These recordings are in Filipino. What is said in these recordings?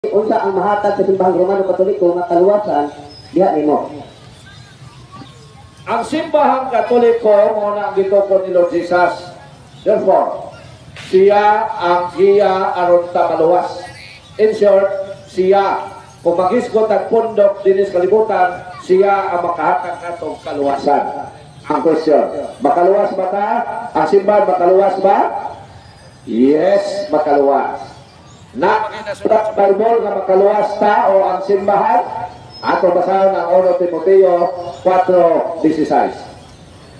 unsa ang mahatag sa simbahang Romano Katoliko nga kaluwasan diha nimo? Ang simbahang Katoliko mo na ang gituko ni Lord Jesus. Therefore, siya ang giya aron ta maluwas. In short, siya kung magisgot ang pundok dinis kalibutan, siya ang makahatag natong kaluwasan. Ang question, makaluwas ba ta? Ang simbahan makaluwas ba? Yes, makaluwas. Na makita sa Bible nga makaluwas ta o ang simbahan? Ato basahan ang 1 Timoteo 4:16.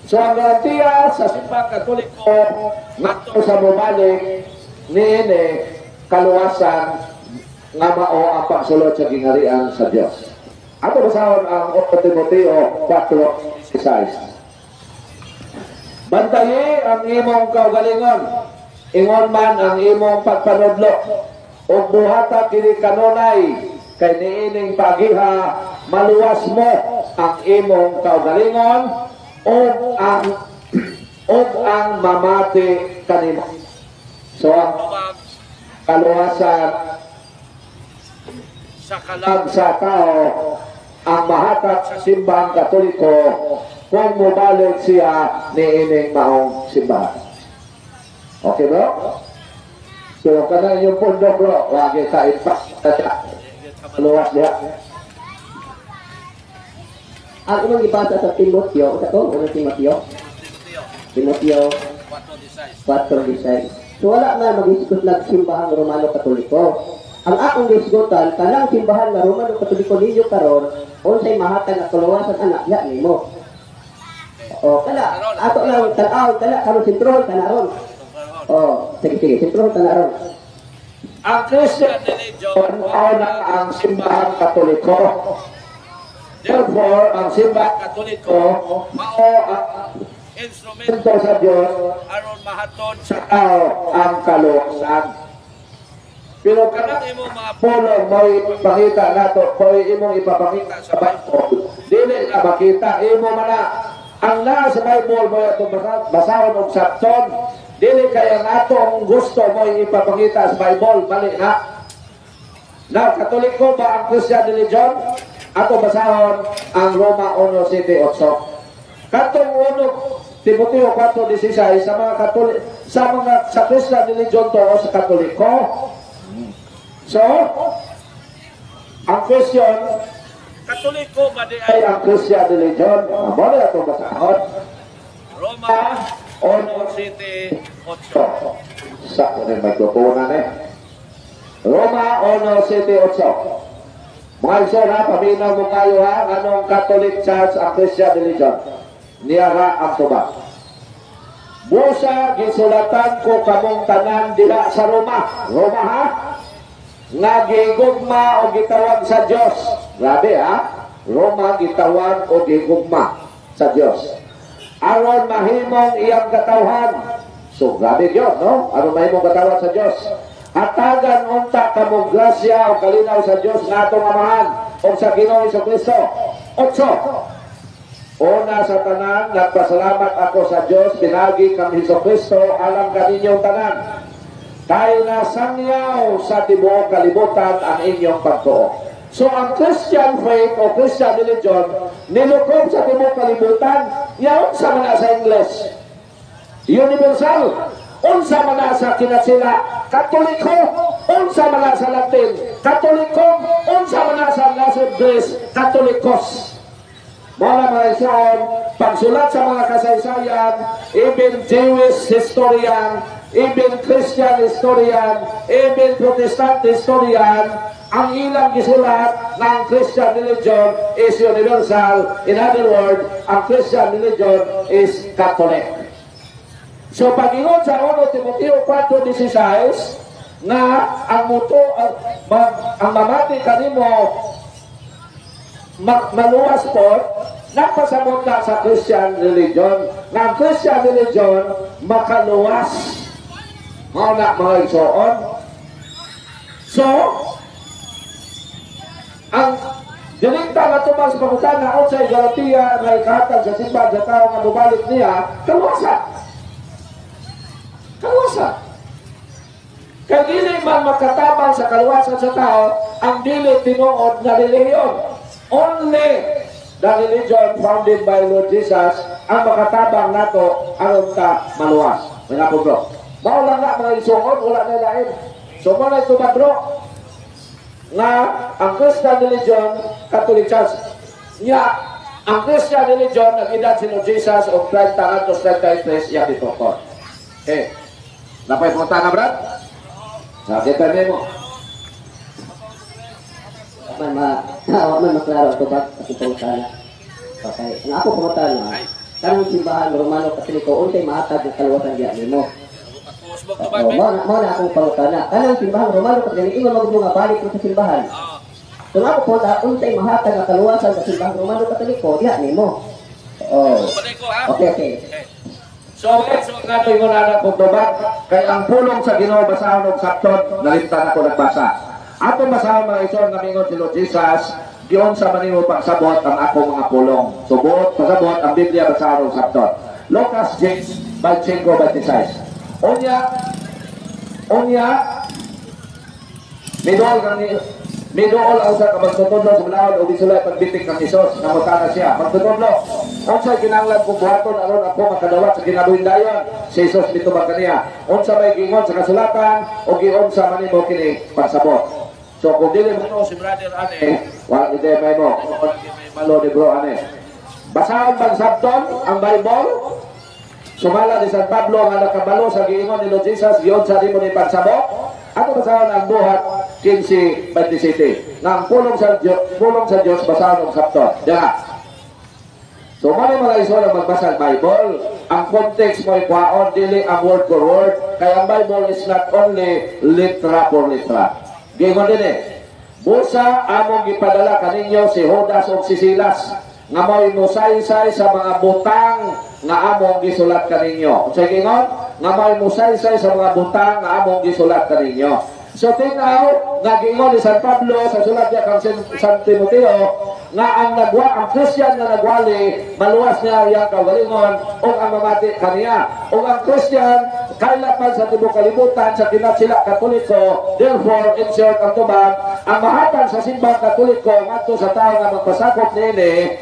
So ang garantiya sa simbahang Katoliko ngadto sa mobalik niini kaluwasan nga mao ang pagsulod sa gingharian sa Dios. Ato basahon ang 1 Timoteo 4:16. Bantayi ang imong kaugalingon, ingon man ang imong pagpanudlo, ug buhata kini kanunay kay niining pagiha maluwas mo ang imong kaugalingon ug ang mamati kanimo. So ang kaluwasan sa kalag sa tao ang mahatag sa simbahang Katoliko kung mubalik siya niining maong simbahan. Okay bro? So kana yung pundo bro, wag ta ipas maluwas diha. Ang imong gibasa sa Timoteo, sa to, Timoteo 4:16. So wala na mag-isgot lang simbahang Romano Katoliko. Ang akong gisgotan kanang simbahan nga Romano Katoliko ninyo karon unsay mahatag nga kaluwasan anak ya nimo. O kala ato lang tan-aw kala karon sentro kanaron. O sige sentro kanaron. Ang Christian religion na ang simbahang Katoliko. Therefore, ang simbahang Katoliko mao ang instrumento sa Dios aron mahatod sa tao ang kaluwasan. Pero kanang imong mga pulong mo ipakita nato, ko imong ipapakita sa Bible. Dili na makita imo man na ang naa sa Bible mo ato basahon og sakton. Dili kaya nato ang gusto mo ipapakita sa Bible, bali na. Na Katoliko ba ang Christian religion? Ato basahon ang Roma 1:7-8. Katong 1 Timoteo 4:16 sa mga Katolik sa Christian religion to o sa Katoliko. So, ang question, Katoliko ba di ay ang Christian religion? Mali ato basahon. Roma 1:7-8. Sakto rin magkukunan Roma 1:7-8. Mga iso na, paminaw mo kayo ha, anong Catholic Church ang Christian religion? Niyara ang tuba. Busa, gisulatan ko kamong tanan dila sa Roma. Roma ha? Nga gigugma o gitawag sa Diyos. Grabe ha? Roma gitawag o gigugma sa Diyos. Aron mahimong iyang katawhan. So grabe yun, no? Aron mahimong katawhan sa Diyos. Hatagan unta kamong grasya o kalinaw sa Diyos nga atong amahan o sa Ginoong Jesucristo. 8. Una sa tanan, nagpasalamat ako sa Diyos, pinagi kang Jesucristo, alam kaninyong tanan. Kay nasangyaw sa tibuok kalibutan ang inyong pagtuo. So ang Christian faith o Christian religion, nilukob sa tibuok kalibutan, yaon sa mga sa English. Universal. Unsa man sa kinatsila Katoliko, unsa man sa Latin Katoliko, unsa man sa Latin Greece Katolikos. Mula mga isyon, pagsulat sa mga kasaysayan, even Jewish historian, even Christian historian, even Protestant historian, ang ilang gisulat ng Christian religion is universal. In other words, ang Christian religion is Catholic. So pag-ingon sa 1 Timoteo 4:16 nga ang muto ang mamati kanimo maluwas po, nagpasamot na sa Christian religion. Nga ang Christian religion makaluwas. Mao na mga igsoon. So ang direkta nga tubang sa pangutana o sa garantiya na ikahatag sa simbahan sa tao nga mubalik niya, kaluwasan. Kaluwasan. Kaya hindi man makatabang sa kaluwasan sa tao ang dili tinuod nga relihiyon. Only the religion founded by Lord Jesus ang makatabang nato aron ta maluwas. Mga po bro. Mao lang nga mga isuon, wala na lain. So mo na ito ba bro? Nga ang Christian religion, Catholic Church, nga ang Christian religion nag-edad si Lord Jesus o 30 to 33 iya dito ko. Okay. Napay punta na brad? Nakita niyo mo. Man maklaro ito ba kasi pangutana. Okay. Ang ako pangutana, kanang simbahan Romano Katoliko unsay mahatag ng kaluwasan diya nimo? Mo na akong pangutana. Kanang simbahan Romano Katoliko ingon magud nga balik sa simbahan. Kung ako po na unsay mahatag ng kaluwasan sa simbahan Romano Katoliko diya nimo. Oh. Okay. So nga ito yung anak kong tubat, kay ang pulong sa Ginoo basahon og Sabton, nalimtan ako nagbasa. Ato basahon mga ison nga mingon si Lord Jesus, giyon sa manimo pagsabot ang ako mga pulong. Subot, pasabot ang Biblia basahon og Sabton. Lucas 5:26. Unya, Midool ang sa magtutudlo sa balawad o bisulay pagbitik ng Isos na mutana siya. Magtutudlo. Unsay kinahanglan kong buhaton aron ako makadawat sa kinabuhindayon si Isos mitubag kaniya. Unsa may gingon sa kasulatan o giun sa manimo kini pagsabot. So kung dili mo si brother ane, wala ide may mo. May malo ni bro ane. Basahon bang Sabton ang Bible? Sumala ni San Pablo nga nakabalo sa giingon ni Lord Jesus giun sa nimo ni pagsabot. Ato basahon ang buhat 15:27. Nga ang pulong sa Diyos basahon og Sabton. Diyan. So mali mga iso na magbasa ng Bible, ang context mo ikwaon dili ang word for word. Kaya ang Bible is not only litra for litra. Gingon din busa among gipadala kaninyo si Judas ug si Silas nga mo'y musaysay sa mga butang nga among gisulat kaninyo. Unsay gingon? Nga mo'y musaysay sa mga butang nga among gisulat kaninyo. So tinaw, nagingon ni San Pablo sa sulat niya kang San Timoteo nga ang Christian na nagwali, maluwas niya iyang kagalingon o ang mamati kaniya. O ang Christian, kailapan sa tibok kalibutan sa kinatsila Katoliko, therefore, in short, ang tubag, ang mahatan sa simbang Katoliko ngadto sa tao nga magpasakop nini,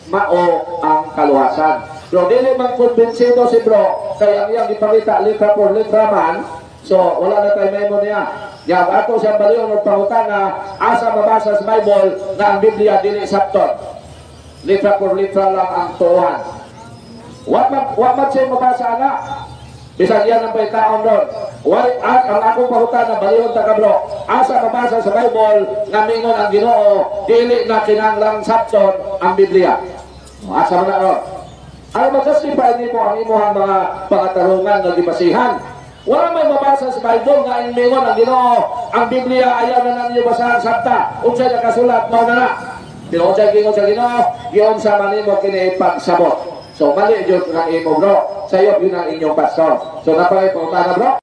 mao ang kaluwasan. Pero dili man kumbinsido si bro, kaya ang iyang ipakita litra por litra man, so wala na tayo memo niya. Ya, ato siyang baliw ng pangutana, asa mabasa sa Bible na ang Biblia dili Sabton. Litra por litra lang ang tuhan. What siya mabasa na? Bisag yan ang taon doon. Ang akong pangutana, baliw ng takablo, asa mabasa sa Bible na mingon ang Ginoo, dili na kinanglang Sabton ang Biblia. Asa mo na ron? Ano mag-justify niyo ang imuhang mga pangatarungan na gibasihan? Wala may mabasa sa Bible nga inmingon ang Ginoo, ang Biblia ayaw na ninyo basahan sabta. Unsay nakasulat mao na na. Pero unsay gingon sa Ginoo, giyon sa manimo kini pagsabot. So mali jud ang imo bro. Sayo yun ang inyong pastor. So napay po na bro.